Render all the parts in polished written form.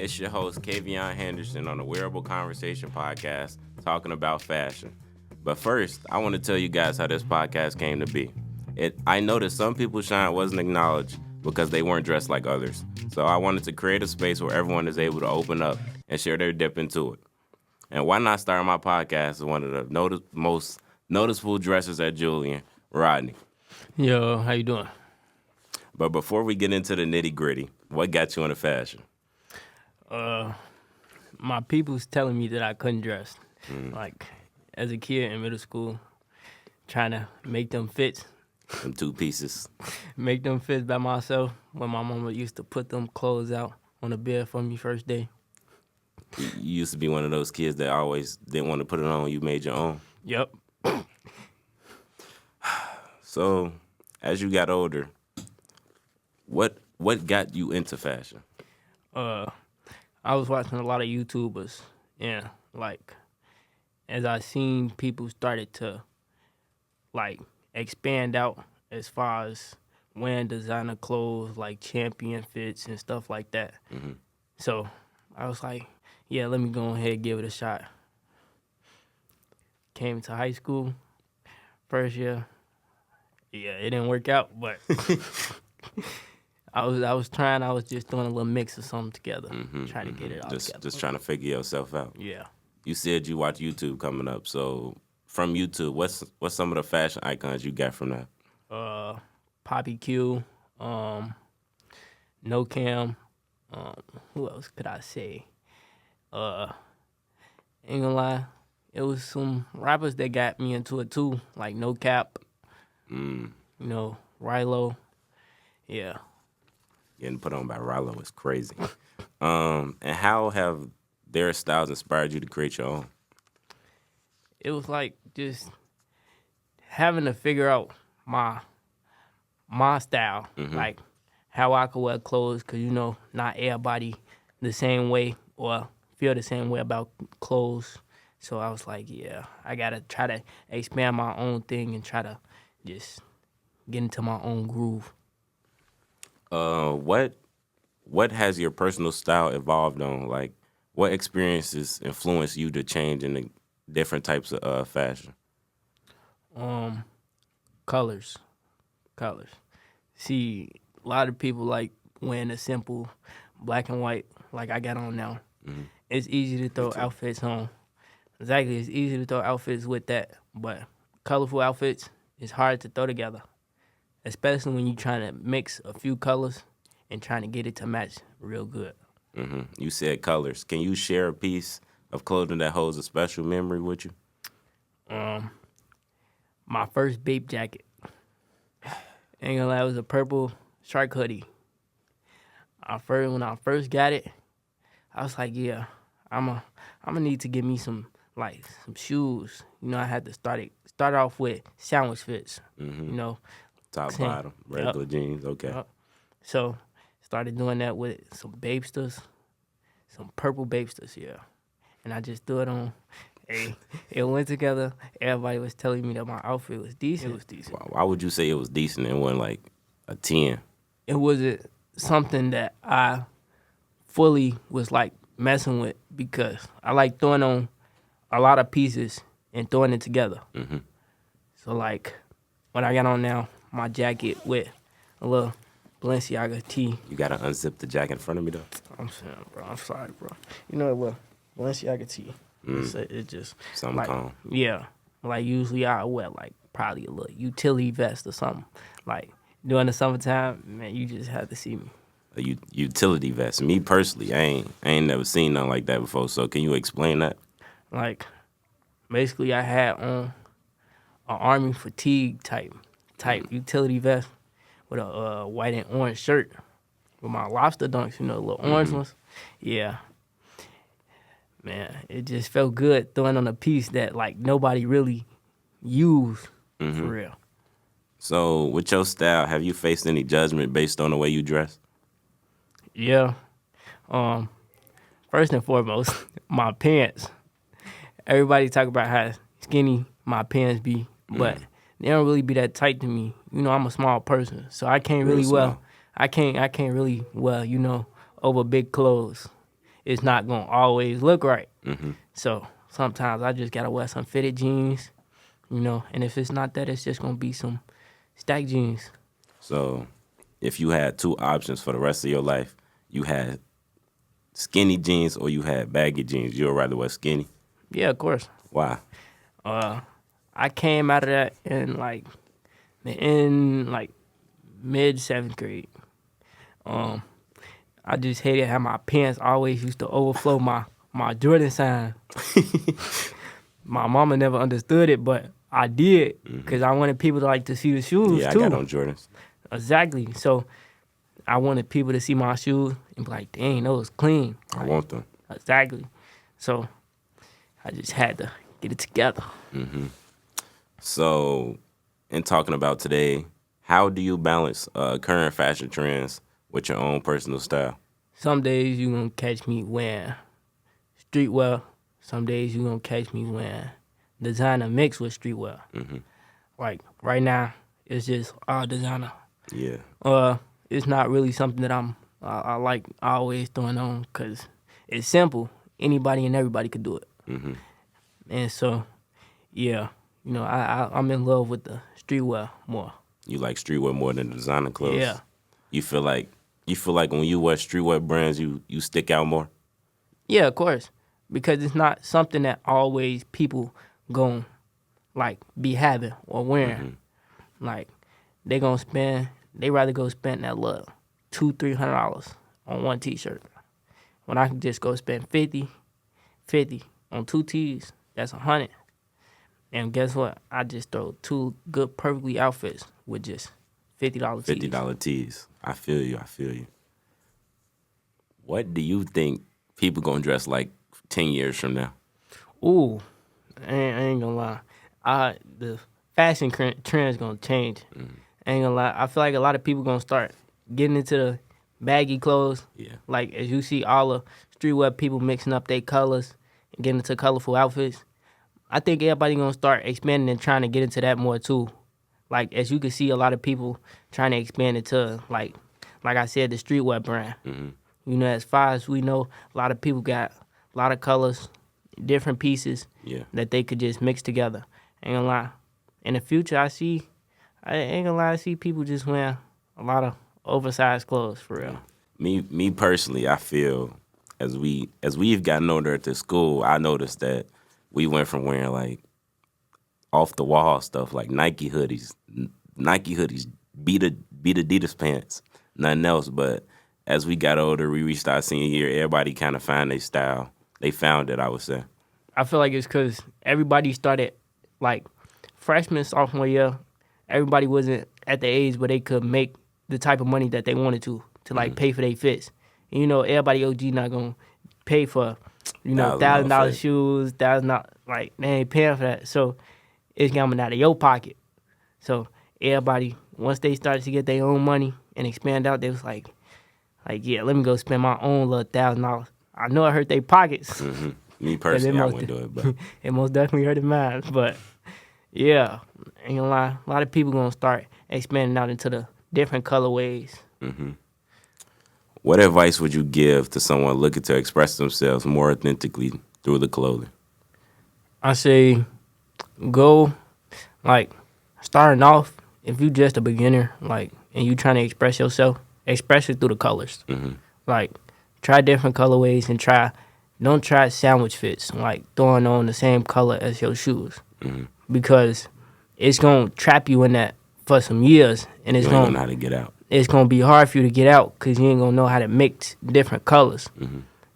It's your host, Kvion Henderson, on the Wearable Conversation podcast, talking about fashion. But first, I want to tell you guys how this podcast came to be. I noticed some people's shine wasn't acknowledged because they weren't dressed like others. So I wanted to create a space where everyone is able to open up and share their dip into it. And why not start my podcast with one of the most noticeable dressers at Julian, Rodney. Yo, how you doing? But before we get into the nitty gritty, what got you into fashion? My people's telling me that I couldn't dress. Like, as a kid in middle school, trying to make them fits. Them two pieces. Make them fits by myself when my mama used to put them clothes out on the bed for me first day. You used to be one of those kids that always didn't want to put it on. You made your own. Yep. So, as you got older, what got you into fashion? I was watching a lot of YouTubers, and like, as I seen people started to like expand out as far as wearing designer clothes like Champion fits and stuff like that. Mm-hmm. So I was like, yeah, let me go ahead and give it a shot. Came to high school, first year. Yeah, it didn't work out, but I was trying. I was just doing a little mix of something together, trying to get it all together. Just trying to figure yourself out. Yeah. You said you watch YouTube coming up, so from YouTube, what's some of the fashion icons you got from that? Poppy Q, No Cam. Who else could I say? Ain't gonna lie, it was some rappers that got me into it too, like No Cap. You know, Rilo. Yeah. Getting put on by Rilo is crazy. And how have their styles inspired you to create your own? It was like just having to figure out my style, like how I could wear clothes, because, you know, not everybody the same way or feel the same way about clothes. So I was like, yeah, I got to try to expand my own thing and try to just get into my own groove. What has your personal style evolved on? Like, what experiences influenced you to change in the different types of fashion? Colors. See, a lot of people like wearing a simple black and white like I got on now. Mm-hmm. It's easy to throw outfits on. Exactly, it's easy to throw outfits with that, but colorful outfits is hard to throw together, especially when you're trying to mix a few colors and trying to get it to match real good. Mm-hmm. You said colors. Can you share a piece of clothing that holds a special memory with you? My first Bape jacket. Ain't gonna lie, it was a purple shark hoodie. When I first got it, I was like, yeah, I'm gonna need to get me some shoes. You know, I had to start off with sandwich fits. Mm-hmm. You know, top bottom, regular jeans. Okay. Yep. So started doing that with some Bapesters, some purple Bapesters, yeah. And I just threw it on. Hey, it went together. Everybody was telling me that my outfit was decent. It was decent. Why would you say it was decent and wasn't like a 10? It wasn't something that I fully was like messing with, because I like throwing on a lot of pieces and throwing it together. Mm-hmm. So like what I got on now, my jacket with a little Balenciaga tee. You gotta unzip the jacket in front of me though. I'm saying, bro. I'm sorry, bro. You know what? Balenciaga tee. It just something like, calm. Yeah. Like usually I wear like probably a little utility vest or something. Like during the summertime, man, you just have to see me. A utility vest. Me personally, I ain't never seen nothing like that before. So can you explain that? Like basically I had on an army fatigue type utility vest with a white and orange shirt with my lobster dunks, you know, the little orange ones. Yeah. Man, it just felt good throwing on a piece that like nobody really used for real. So with your style, have you faced any judgment based on the way you dress? Yeah. First and foremost, my pants. Everybody talk about how skinny my pants be, but they don't really be that tight to me. You know, I'm a small person, so I can't really wear, you know, over big clothes. it's not gonna always look right. Mm-hmm. So sometimes I just gotta wear some fitted jeans, and if it's not that, it's just gonna be some stacked jeans. So, if you had two options for the rest of your life, you had skinny jeans or you had baggy jeans, you would rather wear skinny? Yeah, of course. Why? I came out of that in mid 7th grade. I just hated how my pants always used to overflow my Jordan sign. My mama never understood it, but I did because I wanted people to see the shoes Yeah, too. I got on Jordans. Exactly. So I wanted people to see my shoes and be like, dang, those clean. I want them. Exactly. So I just had to get it together. So, in talking about today, how do you balance current fashion trends with your own personal style? Some days you gonna catch me wearing streetwear. Some days you gonna catch me wearing designer mixed with streetwear. Like right now, it's just all designer. Yeah. It's not really something that I like always throwing on because it's simple. Anybody and everybody could do it. And so, yeah, I'm in love with the streetwear more. You like streetwear more than designer clothes? Yeah. You feel like when you wear streetwear brands, you stick out more? Yeah, of course, because it's not something that always people gon' be having or wearing. Like they rather go spend that little $200-$300 on one T-shirt when I can just go spend 50 on two tees. That's 100. And guess what? I just throw two good, perfectly outfits with just $50 tees. $50 tees. I feel you. What do you think people gonna dress like 10 years from now? Ooh, I ain't gonna lie. The fashion trend's gonna change. I ain't gonna lie. I feel like a lot of people gonna start getting into the baggy clothes. Yeah. Like as you see all the streetwear people mixing up their colors and getting into colorful outfits. I think everybody gonna start expanding and trying to get into that more too. Like as you can see a lot of people trying to expand into like I said, the streetwear brand. As far as we know, a lot of people got a lot of colors, different pieces that they could just mix together. Ain't gonna lie. In the future, I ain't gonna lie, I see people just wearing a lot of oversized clothes for real. Me personally, I feel as we've gotten older at this school, I noticed that we went from wearing like off the wall stuff like Nike hoodies, beat Adidas pants, nothing else. But as we got older, we reached our senior year, everybody kind of found their style. They found it, I would say. I feel like it's because everybody started like freshman, sophomore year. Everybody wasn't at the age where they could make the type of money that they wanted to pay for their fits. And, everybody OG not gonna pay for $1,000 shoes, $1,000 they ain't paying for that. So it's coming out of your pocket. So everybody, once they started to get their own money and expand out, they was like, yeah, let me go spend my own little $1,000. I know it hurt their pockets. Me personally, I wouldn't do it, but it most definitely hurt mine. But yeah, ain't gonna lie, a lot of people gonna start expanding out into the different colorways. What advice would you give to someone looking to express themselves more authentically through the clothing? I say go, starting off, if you just a beginner, and you trying to express yourself, express it through the colors. Try different colorways and don't try sandwich fits, throwing on the same color as your shoes. Because it's going to trap you in that for some years. And it's going to know how to get out. It's going to be hard for you to get out because you ain't going to know how to mix different colors.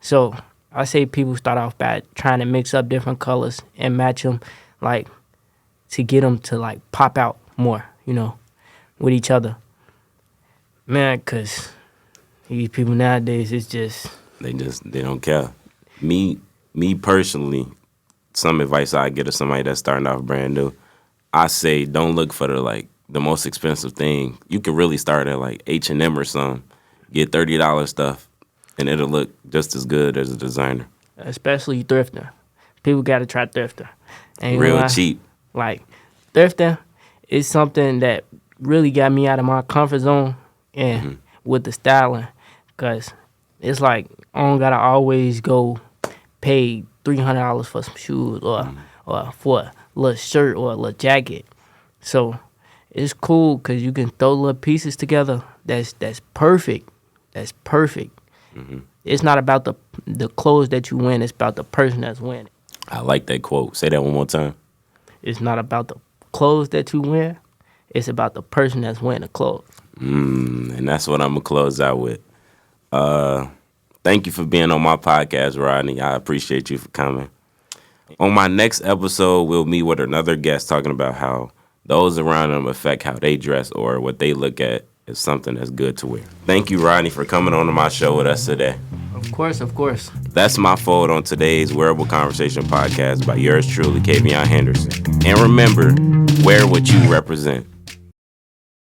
So I say people start off by trying to mix up different colors and match them, to get them to, pop out more, with each other. Man, because these people nowadays, it's just... They don't care. Me personally, some advice I get to somebody that's starting off brand new, I say don't look for the most expensive thing. You could really start at H&M or something, get $30 stuff, and it'll look just as good as a designer. Especially thrifting. People got to try thrifting. Real cheap. Thrifting is something that really got me out of my comfort zone and with the styling, because it's I don't gotta always go pay $300 for some shoes or for a little shirt or a little jacket. So it's cool because you can throw little pieces together. That's perfect. That's perfect. It's not about the clothes that you win. It's about the person that's winning. I like that quote. Say that one more time. It's not about the clothes that you wear. It's about the person that's wearing the clothes. And that's what I'm going to close out with. Thank you for being on my podcast, Rodney. I appreciate you for coming. On my next episode, we'll meet with another guest talking about how those around them affect how they dress or what they look at as something that's good to wear. Thank you, Rodney, for coming on to my show with us today. Of course, of course. That's my fold on today's Wearable Conversation podcast by yours truly, Kvion Henderson. And remember, wear what you represent.